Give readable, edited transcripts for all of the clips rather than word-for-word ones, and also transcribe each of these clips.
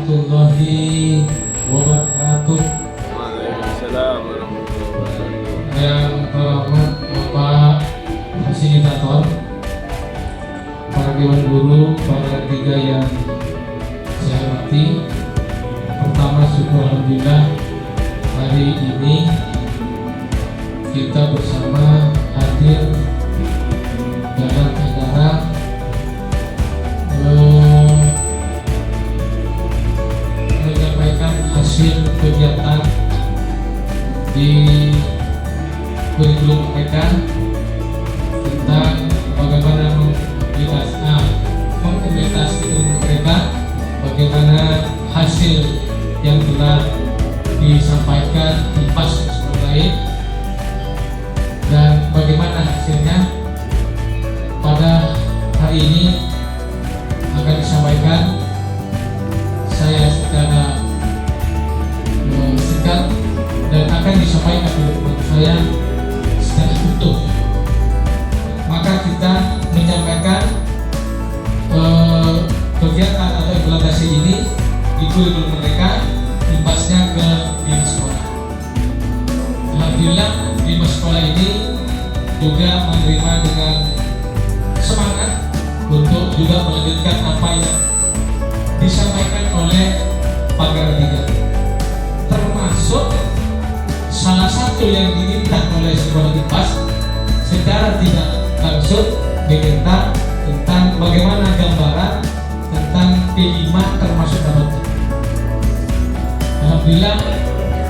warahmatullahi wabarakatuh. Waalaikumsalam warahmatullahi wabarakatuh. Yang terhormat Bapak Fasilitator, para dewan guru, para tiga yang saya hormati. Pertama, syukur alhamdulillah hari ini kita bersama hadir dalam acara menyampaikan hasil kegiatan di kurikulum mereka tentang bagaimana mengimplementasi ilmu mereka, bagaimana hasil yang telah disampaikan di pas baik dan bagaimana hasilnya pada hari ini akan disampaikan saya secara singkat dan akan disampaikan oleh teman saya secara utuh. Maka kita menyampaikan kegiatan atau implementasi ini di kurikulum mereka, impasnya ke dinas sekolah. Alhamdulillah dinas sekolah ini juga menerima dengan semangat untuk juga melanjutkan apa yang disampaikan oleh Pakar 3, termasuk salah satu yang diminta oleh sekolah IPAS secara tidak langsung diminta tentang bagaimana gambaran tentang P5 termasuk dapat. Alhamdulillah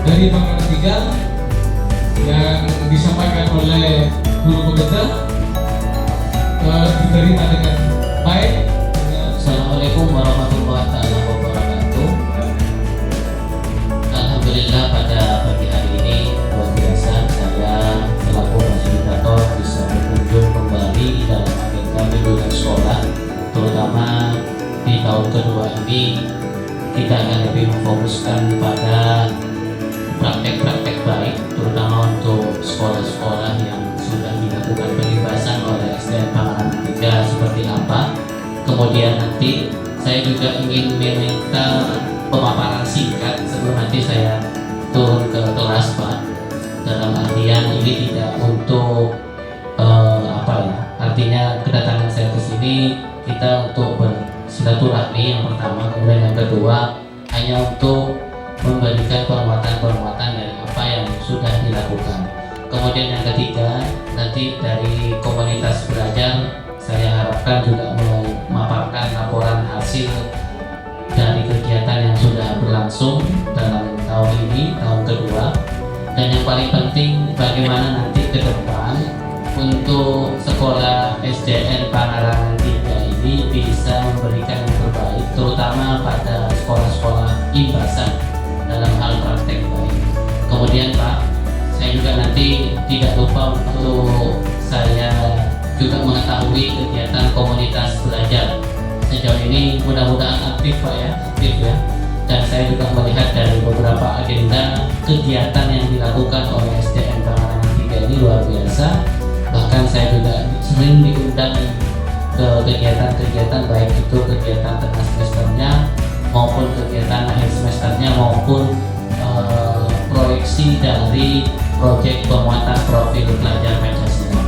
dari Pakar 3 yang disampaikan oleh guru kita diterima dengan baik. Assalamualaikum warahmatullahi wabarakatuh. Alhamdulillah pada pagi hari ini luar biasa saya selaku fasilitator bisa berkunjung kembali dalam agenda bimbingan sekolah, terutama di tahun kedua ini kita akan lebih memfokuskan pada praktek-praktek baik, terutama untuk sekolah-sekolah yang sudah dilakukan pelibasan oleh SDN Pangarangan 3 seperti apa. Kemudian nanti saya juga ingin meminta pemaparan singkat sebelum nanti saya turun ke kelas, Pak. Dalam artian ini tidak untuk artinya kedatangan saya ke sini kita untuk bersilaturahmi yang pertama, kemudian yang kedua hanya untuk memberikan penguatan-penguatan dari apa yang sudah dilakukan. Kemudian yang ketiga, nanti dari komunitas belajar saya harapkan juga memaparkan laporan hasil dari kegiatan yang sudah berlangsung dalam tahun ini, tahun kedua. Dan yang paling penting bagaimana nanti ke depan untuk sekolah SDN Pangarangan 3 ini bisa memberikan yang terbaik, terutama pada sekolah-sekolah imbasan dalam hal praktek baik. Kemudian Pak, saya juga nanti tidak lupa untuk saya juga mengetahui kegiatan komunitas belajar sejauh ini mudah-mudahan aktif Pak ya, aktif ya. Dan saya juga melihat dari beberapa agenda kegiatan yang dilakukan oleh SDN Pangarangan 3 ini luar biasa. Bahkan saya juga sering diundang ke kegiatan-kegiatan baik itu kegiatan tengah semesternya maupun kegiatan akhir semesternya maupun proyeksi dari proyek penguatan profil pelajar Pancasila.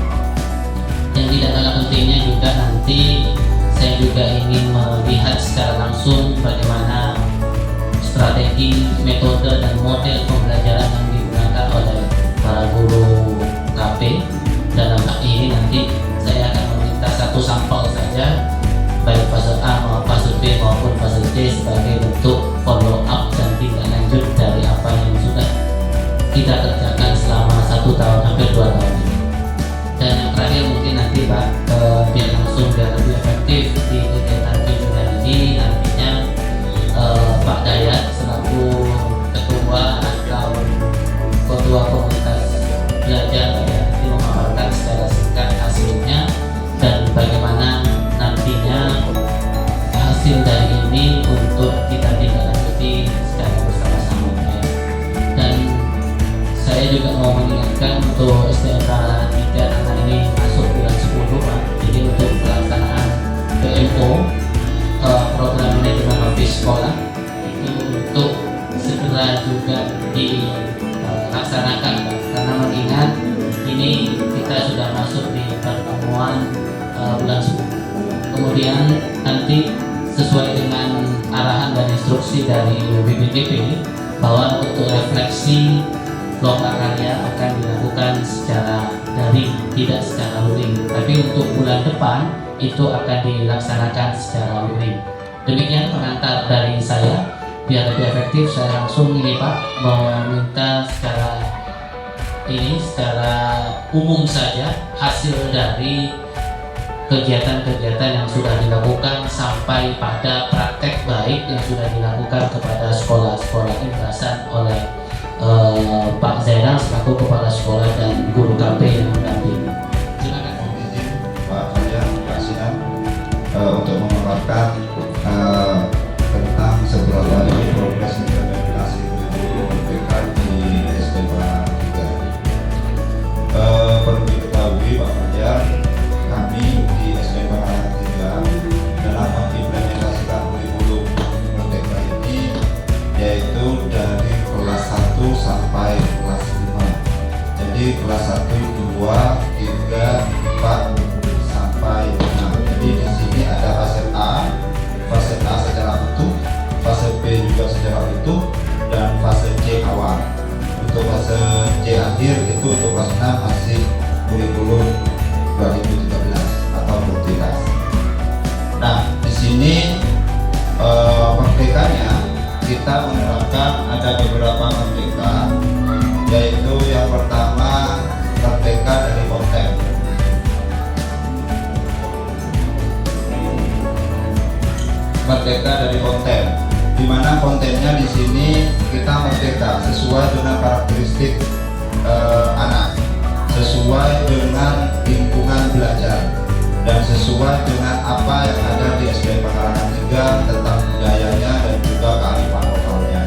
Yang tidak kalah pentingnya juga nanti saya juga ingin melihat secara langsung bagaimana strategi, metode dan model pembelajaran yang digunakan oleh para guru KP. Dalam hal ini nanti saya akan meminta satu sampel saja baik fase A, fase B maupun fase C sebagai bentuk follow up dan tindak lanjut dari apa yang sudah kita kerjakan selama 1 tahun hampir 2 tahun ini. Dan yang terakhir mungkin nanti Pak biar langsung biar lebih efektif di kegiatan bimbingan ini nantinya Pak Dayat selaku ketua atau ketua komunitas belajar ya nanti memaparkan secara singkat hasilnya dan bagaimana nantinya hasil dari ini untuk kita tidak lanjuti secara bersama-sama ya. Dan saya juga mau mengingatkan untuk SDN Pangarangan 3 karena ini masuk bulan 10 Pak, jadi untuk pelaksanaan PMO program manajemen habis sekolah itu segera juga dilaksanakan, karena mengingat ini kita sudah masuk di pertemuan bulan 10. Kemudian nanti sesuai dengan arahan dan instruksi dari BPDP bahwa untuk refleksi lomba karya akan dilakukan secara daring, tidak secara luring. Tapi untuk bulan depan itu akan dilaksanakan secara luring. Demikian pengantar dari saya. Biar lebih efektif, saya langsung ini Pak meminta secara umum saja hasil dari kegiatan-kegiatan yang sudah dilakukan sampai pada praktek baik yang sudah dilakukan kepada sekolah-sekolah Imbasan oleh Pak Zainal selaku kepala sekolah dan guru KP yang mendampingi. Silakan. Izin Pak Fajar, Pak Sinan untuk memaparkan tentang seberapa jauh progres implementasi PK di SMA 3. Perlu diketahui Pak Fajar, kami di SMA 3 dalam mengimplementasikan kurikulum Merdeka ini yaitu dari kelas 1 sampai kelas 5. Jadi kelas 1, 2, 3, 4 sampai 6. Jadi di sini ada fase A secara utuh, fase B juga secara utuh, dan fase C awal. Untuk fase C akhir itu untuk kelas 6 masih kurikulum 2013 atau Merdeka. Nah, di sini merdekanya kita menerapkan ada beberapa merdeka, yaitu yang pertama merdeka dari konten. Merdeka dari konten, di mana kontennya di sini kita merdeka sesuai dengan karakteristik anak, sesuai dengan lingkungan belajar, dan sesuai dengan apa yang ada di SDN Pekarangan 3 tentang budayanya dan juga kearifan lokalnya.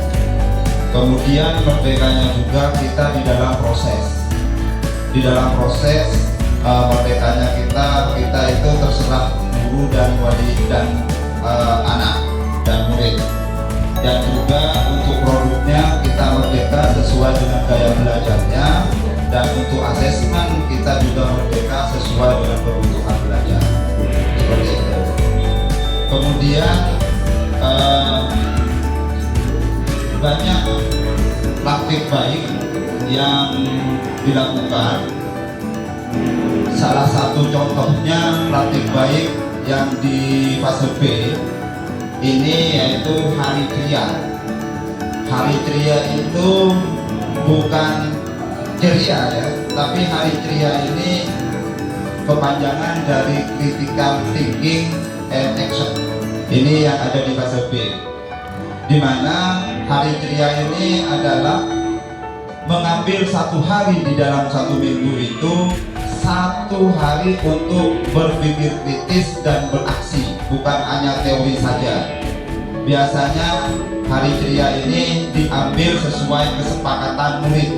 Kemudian merdekanya juga kita di dalam proses. Di dalam proses merdekanya kita itu terserah guru dan wali dan anak dan murid. Dan juga untuk produknya kita merdeka sesuai dengan gaya belajarnya, dan untuk asesmen kita juga merdeka sesuai dengan kebutuhan belajar. Seperti itu. Kemudian banyak praktik baik yang dilakukan. Salah satu contohnya praktik baik yang di fase B ini yaitu hari kriya. Hari kriya itu bukan ceria ya, tapi hari kriya ini kepanjangan dari critical thinking and action. Ini yang ada di fase B, di mana hari kriya ini adalah mengambil satu hari di dalam satu minggu itu, satu hari untuk berpikir kritis dan beraksi, bukan hanya teori saja. Biasanya hari kriya ini diambil sesuai kesepakatan murid.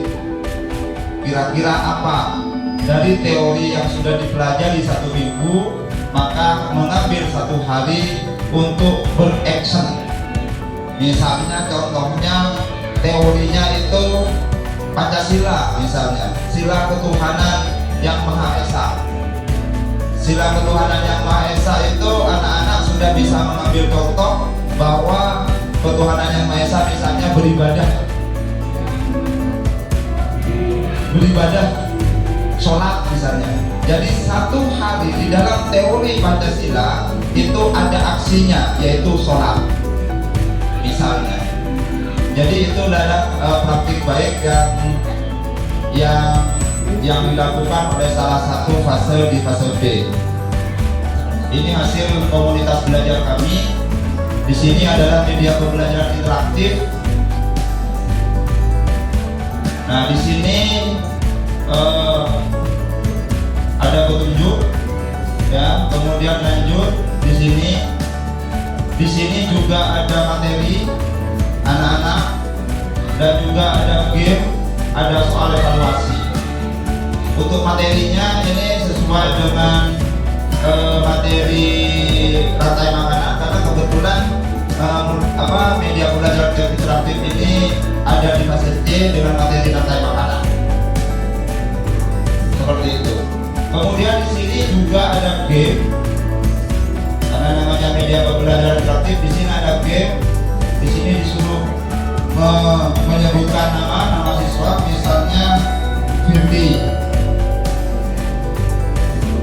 Kira-kira apa dari teori yang sudah dipelajari satu minggu, maka mengambil satu hari untuk beraction. Misalnya contohnya teorinya itu Pancasila, misalnya sila ketuhanan yang Maha Esa. Sila ketuhanan yang Maha Esa itu anak-anak sudah bisa mengambil contoh bahwa ketuhanan yang Maha Esa misalnya beribadah sholat misalnya. Jadi satu hari di dalam teori Pancasila itu ada aksinya, yaitu sholat misalnya. Jadi itu adalah praktik baik yang dilakukan oleh salah satu fase di fase B. Ini hasil komunitas belajar kami. Di sini adalah media pembelajaran interaktif. Nah, di sini ada petunjuk, ya. Kemudian lanjut di sini. Di sini juga ada materi anak-anak dan juga ada game, ada soal evaluasi. Untuk materinya ini sesuai dengan materi rantai makanan, karena kebetulan media belajar interaktif ini ada di fase C dengan materi rantai makanan. Seperti itu. Kemudian di sini juga ada game. Karena namanya media pembelajaran interaktif, di sini ada game. Di sini disuruh menyebutkan nama siswa, misalnya Firdi.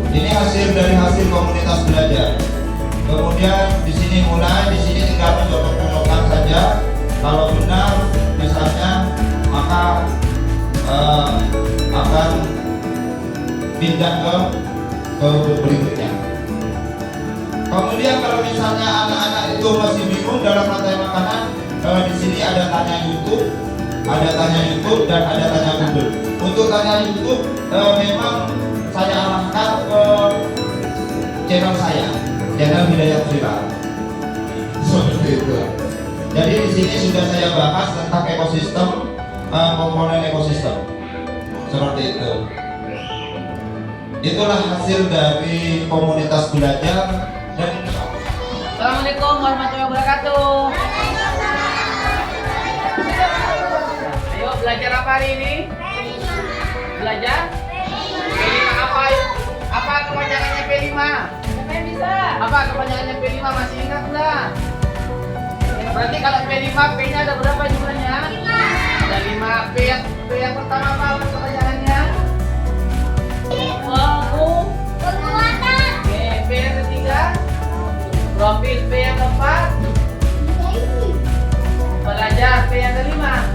Ini hasil dari hasil komunitas belajar. Kemudian di sini mulai, di sini tinggal mencoba-cobakan saja. Kalau benar, misalnya, maka akan pindah ke berikutnya. Kemudian kalau misalnya anak-anak itu masih bingung dalam rantai makanan, di sini ada tanya YouTube, dan ada tanya Google. Untuk tanya YouTube, memang saya arahkan ke channel saya, channel Hidayat Viral. Seperti itu. Jadi di sini sudah saya bahas tentang ekosistem, komponen ekosistem. Seperti itu. Itulah hasil dari komunitas belajar dan Assalamualaikum warahmatullahi wabarakatuh. Ayo belajar apa hari ini? Belajar? P5 apa? Apa kepanjangannya P5? Siapa yang bisa? Apa kepanjangannya P5, masih ingat nggak? Berarti kalau P5, P-nya ada berapa jumlahnya? Ada 5. P yang pertama apa kepanjangannya? Kekuatan. Oke, P yang ketiga? Profil. P yang keempat? Belajar. P yang kelima?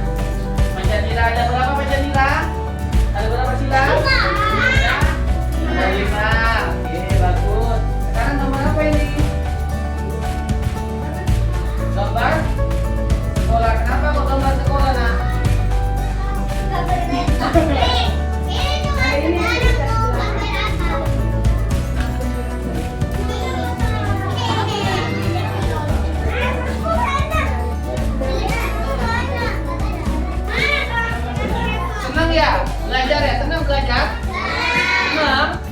Pancasila. Ada berapa Pancasila? Ada berapa sila? Ada 5. Oke, bagus. Sekarang nomor apa ini? Gambar sekolah. Kenapa kok gambar sekolah, nak? Senang ya? Belajar ya? Senang belajar? Senang?